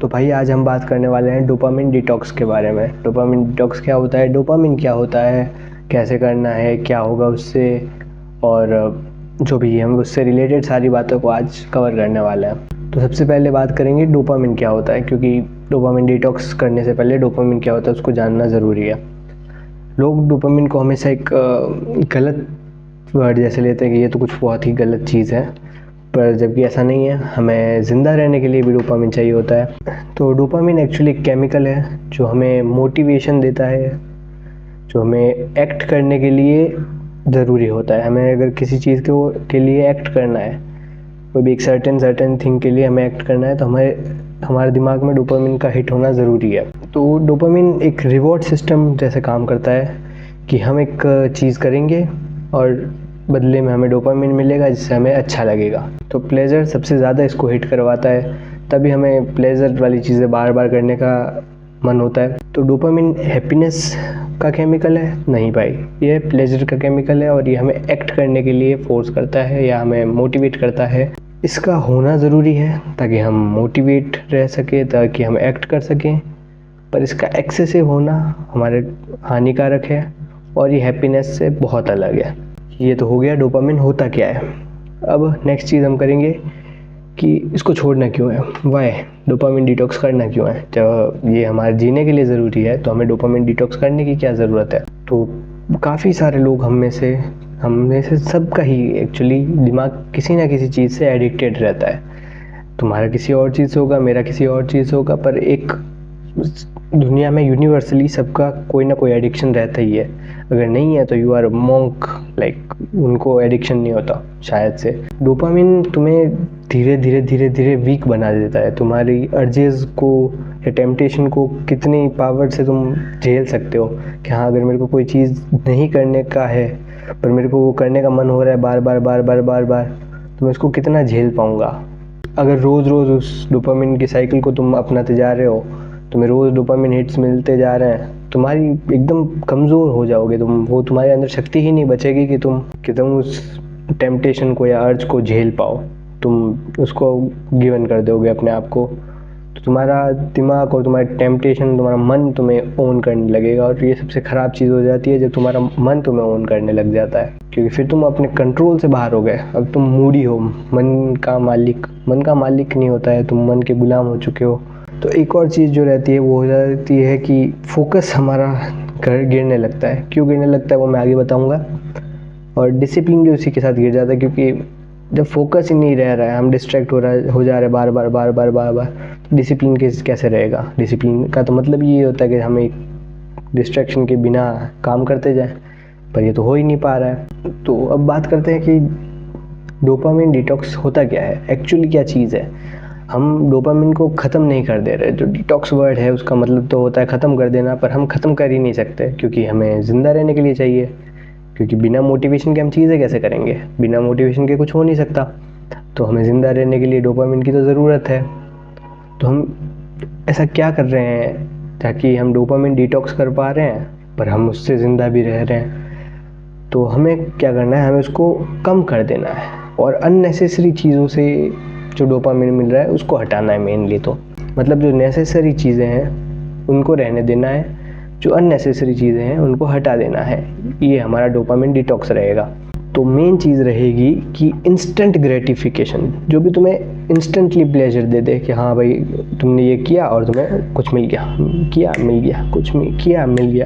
तो भाई आज हम बात करने वाले हैं डोपामिन डिटॉक्स के बारे में। डोपामिन डिटॉक्स क्या होता है, डोपामिन क्या होता है, कैसे करना है, क्या होगा उससे, और जो भी हम उससे रिलेटेड सारी बातों को आज कवर करने वाले हैं। तो सबसे पहले बात करेंगे डोपामिन क्या होता है, क्योंकि डोपामिन डिटॉक्स करने से पहले डोपामिन क्या होता है उसको जानना ज़रूरी है। लोग डोपामिन को हमेशा एक गलत वर्ड जैसे लेते हैं कि ये तो कुछ बहुत ही गलत चीज़ है, पर जबकि ऐसा नहीं है। हमें ज़िंदा रहने के लिए भी डोपामिन चाहिए होता है। तो डोपामिन एक्चुअली एक केमिकल है जो हमें मोटिवेशन देता है, जो हमें एक्ट करने के लिए ज़रूरी होता है। हमें अगर किसी चीज़ के लिए एक्ट करना है, कोई भी एक सर्टेन थिंग के लिए हमें एक्ट करना है, तो हमारे दिमाग में डोपामिन का हिट होना ज़रूरी है। तो डोपामिन एक रिवॉर्ड सिस्टम जैसे काम करता है कि हम एक चीज़ करेंगे और बदले में हमें डोपामिन मिलेगा जिससे हमें अच्छा लगेगा। तो प्लेजर सबसे ज़्यादा इसको हिट करवाता है, तभी हमें प्लेजर वाली चीज़ें बार बार करने का मन होता है। तो डोपामिन हैप्पीनेस का केमिकल है? नहीं भाई, ये प्लेजर का केमिकल है और ये हमें एक्ट करने के लिए फोर्स करता है या हमें मोटिवेट करता है। इसका होना ज़रूरी है ताकि हम मोटिवेट रह सकें, ताकि हम एक्ट कर सकें, पर इसका एक्सेसिव होना हमारे हानिकारक है और ये हैप्पीनेस से बहुत अलग है। ये तो हो गया डोपामिन होता क्या है। अब नेक्स्ट चीज़ हम करेंगे कि इसको छोड़ना क्यों है, वाई डोपामिन डिटॉक्स करना क्यों है। जब ये हमारे जीने के लिए ज़रूरी है तो हमें डोपामिन डिटॉक्स करने की क्या ज़रूरत है। तो काफ़ी सारे लोग हम में से सबका ही एक्चुअली दिमाग किसी ना किसी चीज़ से एडिक्टेड रहता है। तुम्हारा किसी और चीज़ से होगा, मेरा किसी और चीज़ से होगा, पर एक दुनिया में यूनिवर्सली सबका कोई ना कोई एडिक्शन रहता ही है। अगर नहीं है तो यू आर मॉन्क, लाइक उनको एडिक्शन नहीं होता शायद से। डोपामिन तुम्हें धीरे धीरे वीक बना देता है। तुम्हारी अर्जेस को या टेम्पटेशन को कितनी पावर से तुम झेल सकते हो कि हाँ, अगर मेरे को कोई चीज़ नहीं करने का है पर मेरे को वो करने का मन हो रहा है बार बार, तो मैं इसको कितना झेल पाऊँगा। अगर रोज़ उस डोपामिन की साइकिल को तुम अपनाते जा रहे हो, तुम्हें रोज़ डोपामिन हिट्स मिलते जा रहे हैं, तुम्हारी एकदम कमज़ोर हो जाओगे तुम। वो तुम्हारे अंदर शक्ति ही नहीं बचेगी कि तुम उस टेम्पटेशन को या अर्ज को झेल पाओ। तुम उसको गिवन कर दोगे अपने आप को। तो तुम्हारा दिमाग और तुम्हारा टेम्पटेशन, तुम्हारा मन तुम्हें ओन करने लगेगा। और ये सबसे ख़राब चीज़ हो जाती है जब तुम्हारा मन तुम्हें ओन करने लग जाता है, क्योंकि फिर तुम अपने कंट्रोल से बाहर हो गए। अब तुम मूडी हो, मन का मालिक नहीं होता है, तुम मन के गुलाम हो चुके हो। तो एक और चीज़ जो रहती है वो हो जाती है कि फोकस हमारा गिरने लगता है। क्यों गिरने लगता है वो मैं आगे बताऊंगा। और डिसिप्लिन भी उसी के साथ गिर जाता है, क्योंकि जब फोकस ही नहीं रह रहा है, हम डिस्ट्रैक्ट हो जा रहे हैं बार बार, तो डिसिप्लिन कैसे रहेगा। डिसिप्लिन का तो मतलब ये होता है कि हम एक डिस्ट्रैक्शन के बिना काम करते जाएं, पर ये तो हो ही नहीं पा रहा है। तो अब बात करते हैं कि डोपामिन डिटॉक्स होता क्या है, एक्चुअली क्या चीज़ है। हम डोपामिन को ख़त्म नहीं कर दे रहे। जो डिटॉक्स वर्ड है उसका मतलब तो होता है ख़त्म कर देना, पर हम ख़त्म कर ही नहीं सकते क्योंकि हमें ज़िंदा रहने के लिए चाहिए। क्योंकि बिना मोटिवेशन के हम चीज़ें कैसे करेंगे, बिना मोटिवेशन के कुछ हो नहीं सकता। तो हमें ज़िंदा रहने के लिए डोपामिन की तो ज़रूरत है। तो हम ऐसा क्या कर रहे हैं ताकि हम डोपामिन डिटॉक्स कर पा रहे हैं पर हम उससे ज़िंदा भी रह रहे हैं। तो हमें क्या करना है, हमें उसको कम कर देना है और अननेसेसरी चीज़ों से जो डोपामिन मिल रहा है उसको हटाना है मेनली। तो मतलब जो नेसेसरी चीज़ें हैं उनको रहने देना है, जो अननेसेसरी चीज़ें हैं उनको हटा देना है। ये हमारा डोपामिन डिटॉक्स रहेगा। तो मेन चीज़ रहेगी कि इंस्टेंट ग्रेटिफिकेशन, जो भी तुम्हें इंस्टेंटली प्लेजर दे दे कि हाँ भाई तुमने ये किया और तुम्हें कुछ मिल गया, किया मिल गया, किया मिल गया,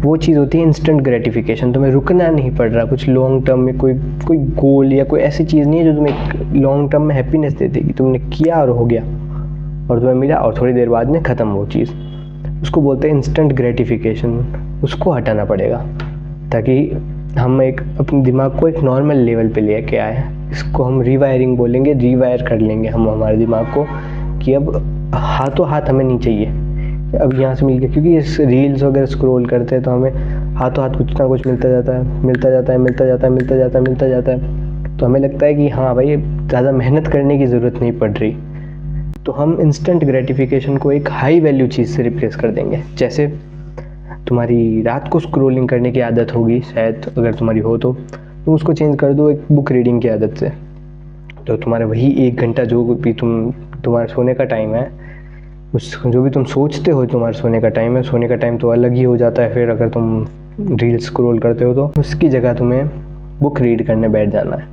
वो चीज़ होती है इंस्टेंट ग्रेटिफिकेशन। तुम्हें रुकना नहीं पड़ रहा कुछ लॉन्ग टर्म में, कोई गोल या कोई ऐसी चीज़ नहीं है जो तुम्हें लॉन्ग टर्म में हैप्पीनेस दे देगी। तुमने किया और हो गया और तुम्हें मिला और थोड़ी देर बाद में ख़त्म वो चीज़। उसको बोलते हैं इंस्टेंट ग्रेटिफिकेशन। उसको हटाना पड़ेगा ताकि हम अपने दिमाग को एक नॉर्मल लेवल पे लेके आए। इसको हम रीवायरिंग बोलेंगे। रीवायर कर लेंगे हम हमारे दिमाग को कि अब हाथों हाथ हमें नहीं चाहिए, अब यहाँ से मिल गया। क्योंकि इस रील्स वगैरह स्क्रॉल करते हैं तो हमें हाथों हाथ कुछ ना कुछ मिलता जाता है। तो हमें लगता है कि हाँ भाई ज़्यादा मेहनत करने की ज़रूरत नहीं पड़ रही। तो हम इंस्टेंट ग्रेटिफिकेशन को एक हाई वैल्यू चीज़ से रिप्लेस कर देंगे। जैसे तुम्हारी रात को स्क्रॉलिंग करने की आदत होगी शायद, अगर तुम्हारी हो तो तुम उसको चेंज कर दो एक बुक रीडिंग की आदत से। तो तुम्हारा वही 1 घंटा जो भी तुम्हारा सोने का टाइम है, उस जो भी तुम सोचते हो तुम्हारे सोने का टाइम है, सोने का टाइम तो अलग ही हो जाता है फिर अगर तुम रील्स स्क्रॉल करते हो तो उसकी जगह तुम्हें बुक रीड करने बैठ जाना है।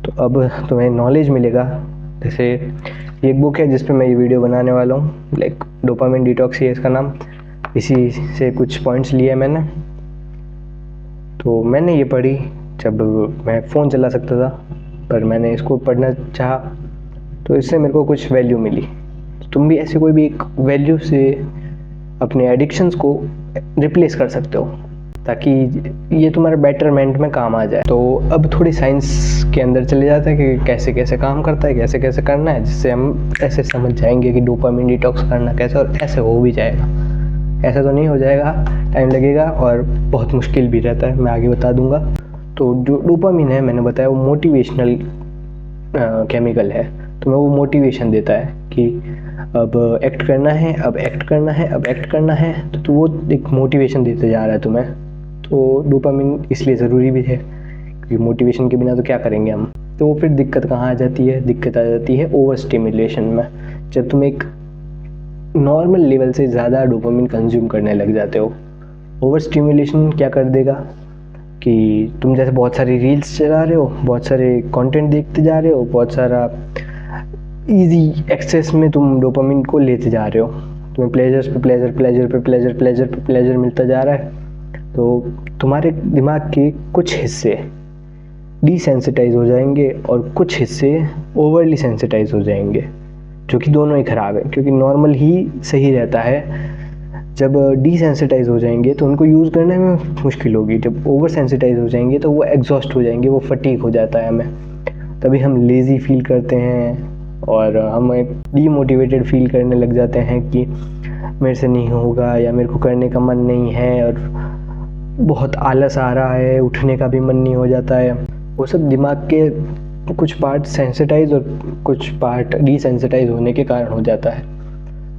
तो अब तुम्हें नॉलेज मिलेगा। जैसे ये एक बुक है जिस पे मैं ये वीडियो बनाने वाला हूँ, लाइक डोपामिन डिटॉक्स ही है इसका नाम। इसी से कुछ पॉइंट्स लिए मैंने। तो मैंने ये पढ़ी जब मैं फ़ोन चला सकता था, पर मैंने इसको पढ़ना चाहा तो इससे मेरे को कुछ वैल्यू मिली। तुम भी ऐसे कोई भी एक वैल्यू से अपने एडिक्शंस को रिप्लेस कर सकते हो ताकि ये तुम्हारे बेटरमेंट में काम आ जाए। तो अब थोड़ी साइंस के अंदर चले जाते हैं कि कैसे कैसे काम करता है, कैसे कैसे करना है, जिससे हम ऐसे समझ जाएंगे कि डोपामिन डिटॉक्स करना कैसे, और ऐसे हो भी जाएगा। ऐसा तो नहीं हो जाएगा, टाइम लगेगा और बहुत मुश्किल भी रहता है, मैं आगे बता दूंगा। तो जो डोपामिन है मैंने बताया वो मोटिवेशनल केमिकल है। तुम्हें वो मोटिवेशन देता है कि अब एक्ट करना है, अब एक्ट करना है, अब एक्ट करना है। तो वो एक मोटिवेशन देते जा रहा है तुम्हें। तो डोपामिन इसलिए ज़रूरी भी है क्योंकि मोटिवेशन के बिना तो क्या करेंगे हम। तो फिर दिक्कत कहाँ आ जाती है? दिक्कत आ जाती है ओवर स्टिमुलेशन में। जब तुम एक नॉर्मल लेवल से ज़्यादा डोपामिन कंज्यूम करने लग जाते हो। ओवर स्टिमुलेशन क्या कर देगा कि तुम जैसे बहुत सारी रील्स चला रहे हो, बहुत सारे कंटेंट देखते जा रहे हो, बहुत सारा इजी एक्सेस में तुम डोपामिन को लेते जा रहे हो। तुम्हें प्लेजर्स पे प्लेजर, प्लेजर पे प्लेजर, प्लेजर पे प्लेजर मिलता जा रहा है। तो तुम्हारे दिमाग के कुछ हिस्से डिसेंसिटाइज हो जाएंगे और कुछ हिस्से ओवरली सेंसिटाइज हो जाएंगे, जो कि दोनों ही ख़राब है। क्योंकि नॉर्मल ही सही रहता है, जब डिसेंसिटाइज हो जाएंगे तो उनको यूज़ करने में मुश्किल होगी। जब ओवर सेंसिटाइज हो जाएंगे तो वो एग्जॉस्ट हो जाएंगे, वो फटीग हो जाता है हमें। तभी हम लेज़ी फील करते हैं और हम डीमोटिवेटेड फील करने लग जाते हैं कि मेरे से नहीं होगा या मेरे को करने का मन नहीं है और बहुत आलस आ रहा है, उठने का भी मन नहीं हो जाता है। वो सब दिमाग के कुछ पार्ट सेंसिटाइज और कुछ पार्ट डिसेंसिटाइज होने के कारण हो जाता है।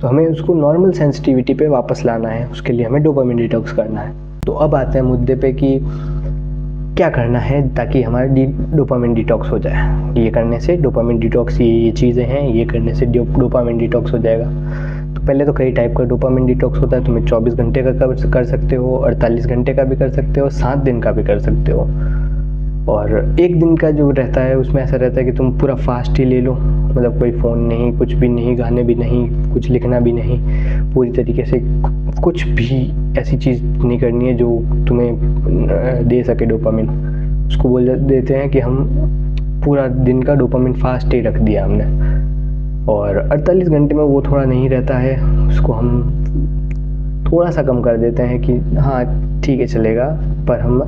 तो हमें उसको नॉर्मल सेंसिटिविटी पे वापस लाना है, उसके लिए हमें डोपामिन डिटॉक्स करना है। तो अब आते हैं मुद्दे पे कि क्या करना है ताकि हमारा डोपामिन डिटॉक्स हो जाए। ये करने से डोपामिन डिटॉक्स, ये चीज़ें हैं, ये करने से डोपामिन डिटॉक्स हो जाएगा। तो पहले तो कई टाइप का डोपामिन डिटॉक्स होता है। तुम्हें 24 घंटे का कर सकते हो, 48 घंटे का भी कर सकते हो, 7 दिन का भी कर सकते हो। और एक दिन का जो रहता है उसमें ऐसा रहता है कि तुम पूरा फास्ट ही ले लो, मतलब कोई फ़ोन नहीं, कुछ भी नहीं, गाने भी नहीं, कुछ लिखना भी नहीं, पूरी तरीके से कुछ भी ऐसी चीज़ नहीं करनी है जो तुम्हें दे सके डोपामिन। उसको बोल देते हैं कि हम पूरा दिन का डोपामिन फास्ट ही रख दिया हमने। और 48 घंटे में वो थोड़ा नहीं रहता है, उसको हम थोड़ा सा कम कर देते हैं कि हाँ ठीक है चलेगा, पर हम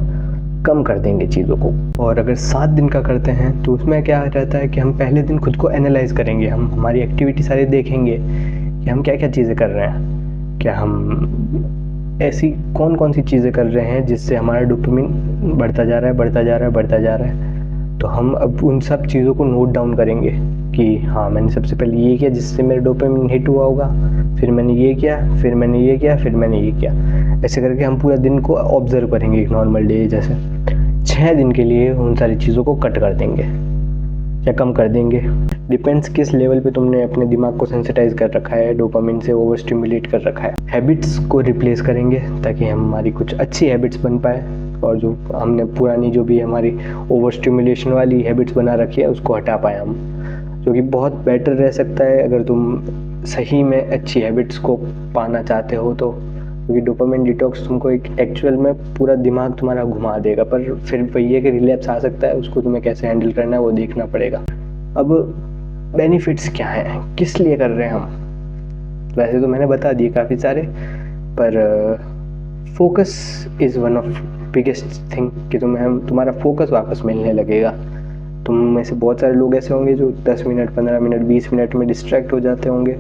कम कर देंगे चीज़ों को। और अगर 7 दिन का करते हैं तो उसमें क्या रहता है कि हम पहले दिन खुद को एनालाइज करेंगे, हम हमारी एक्टिविटी सारी देखेंगे कि हम क्या क्या चीज़ें कर रहे हैं, क्या हम ऐसी कौन कौन सी चीज़ें कर रहे हैं जिससे हमारा डोपामिन बढ़ता जा रहा है, बढ़ता जा रहा है, बढ़ता जा रहा है। तो हम अब उन सब चीज़ों को नोट डाउन करेंगे कि हाँ मैंने सबसे पहले ये किया जिससे मेरा डोपामिन हिट हुआ होगा, फिर मैंने ये किया, फिर मैंने ये किया, फिर मैंने ये किया। ऐसे करके हम पूरा दिन को ऑब्जर्व करेंगे एक नॉर्मल डे जैसे। 6 दिन के लिए उन सारी चीज़ों को कट कर देंगे या कम कर देंगे, डिपेंड्स किस लेवल पे तुमने अपने दिमाग को सेंसिटाइज कर रखा है, डोपामिन से ओवर स्टिमुलेट कर रखा है। हैबिट्स को रिप्लेस करेंगे ताकि हमारी कुछ अच्छी हैबिट्स बन पाए, और जो हमने पुरानी जो भी हमारी ओवर स्टिमुलेशन वाली हैबिट्स बना रखी है उसको हटा पाए हम, जो कि बहुत बेटर रह सकता है अगर तुम सही में अच्छी हैबिट्स को पाना चाहते हो तो। क्योंकि डोपामिन डिटॉक्स तुमको एक एक्चुअल में पूरा दिमाग तुम्हारा घुमा देगा, पर फिर वही है कि रिलैप्स आ सकता है, उसको तुम्हें कैसे हैंडल करना है वो देखना पड़ेगा। अब बेनिफिट्स क्या हैं, किस लिए कर रहे हैं हम? वैसे तो मैंने बता दिए काफ़ी सारे, पर focus is one of biggest thing कि तुम्हारा फोकस वापस मिलने लगेगा। तुम में से बहुत सारे लोग ऐसे होंगे जो 10 मिनट, 15 मिनट, 20 मिनट में डिस्ट्रैक्ट हो जाते होंगे।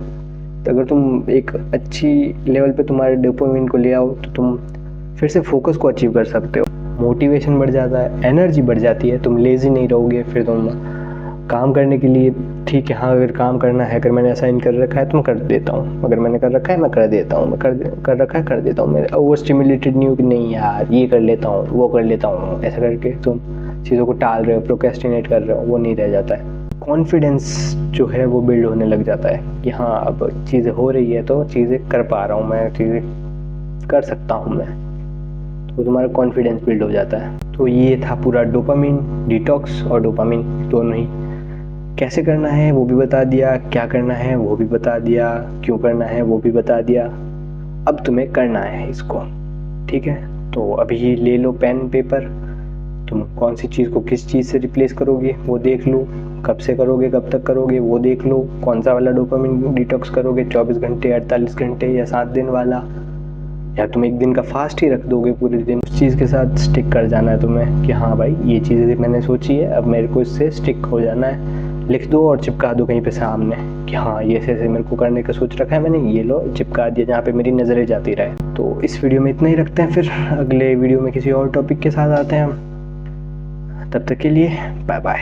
तो अगर तुम एक अच्छी लेवल पे तुम्हारे डोपामिन को ले आओ तो तुम फिर से फोकस को अचीव कर सकते हो। मोटिवेशन बढ़ जाता है, एनर्जी बढ़ जाती है, तुम लेज़ी नहीं रहोगे। फिर तुम काम करने के लिए, ठीक है हाँ अगर काम करना है, अगर मैंने असाइन कर रखा है तो मैं कर देता हूँ, अगर मैंने कर रखा है मैं कर देता हूँ, मैं कर रखा है कर देता हूँ। मैं ओवर स्टिमुलेटेड नहीं हूँ कि नहीं यार ये कर लेता हूँ, वो कर लेता हूँ, ऐसा करके तुम चीज़ों को टाल रहे हो, प्रोक्रेस्टिनेट कर रहे हो, वो नहीं रह जाता है। कॉन्फिडेंस जो है वो बिल्ड होने लग जाता है कि हाँ अब चीज़ें हो रही है तो चीज़ें कर पा रहा हूँ मैं, चीज़ें कर सकता हूँ मैं, तो तुम्हारा कॉन्फिडेंस बिल्ड हो जाता है। तो ये था पूरा डोपामिन डिटॉक्स और डोपामिन दोनों ही। कैसे करना है वो भी बता दिया, क्या करना है वो भी बता दिया, क्यों करना है वो भी बता दिया। अब तुम्हें करना है इसको, ठीक है। तो अभी ले लो पेन पेपर, तुम कौन सी चीज़ को किस चीज़ से रिप्लेस करोगे वो देख लो, कब से करोगे कब तक करोगे वो देख लो, कौन सा वाला डोपामिन डिटॉक्स करोगे, 24 घंटे 48 घंटे या 7 दिन वाला, या तुम एक दिन का फास्ट ही रख दोगे पूरे दिन। उस चीज़ के साथ स्टिक कर जाना है तुम्हें कि हाँ भाई ये चीज़ें मैंने सोची है, अब मेरे को इससे स्टिक हो जाना है। लिख दो और चिपका दो कहीं पे सामने कि हाँ ये ऐसे मेरे को करने का सोच रखा है मैंने, ये लो चिपका दिया जहाँ पे मेरी नज़रें जाती रहे। तो इस वीडियो में इतना ही रखते हैं, फिर अगले वीडियो में किसी और टॉपिक के साथ आते हैं हम। तब तक के लिए बाय बाय।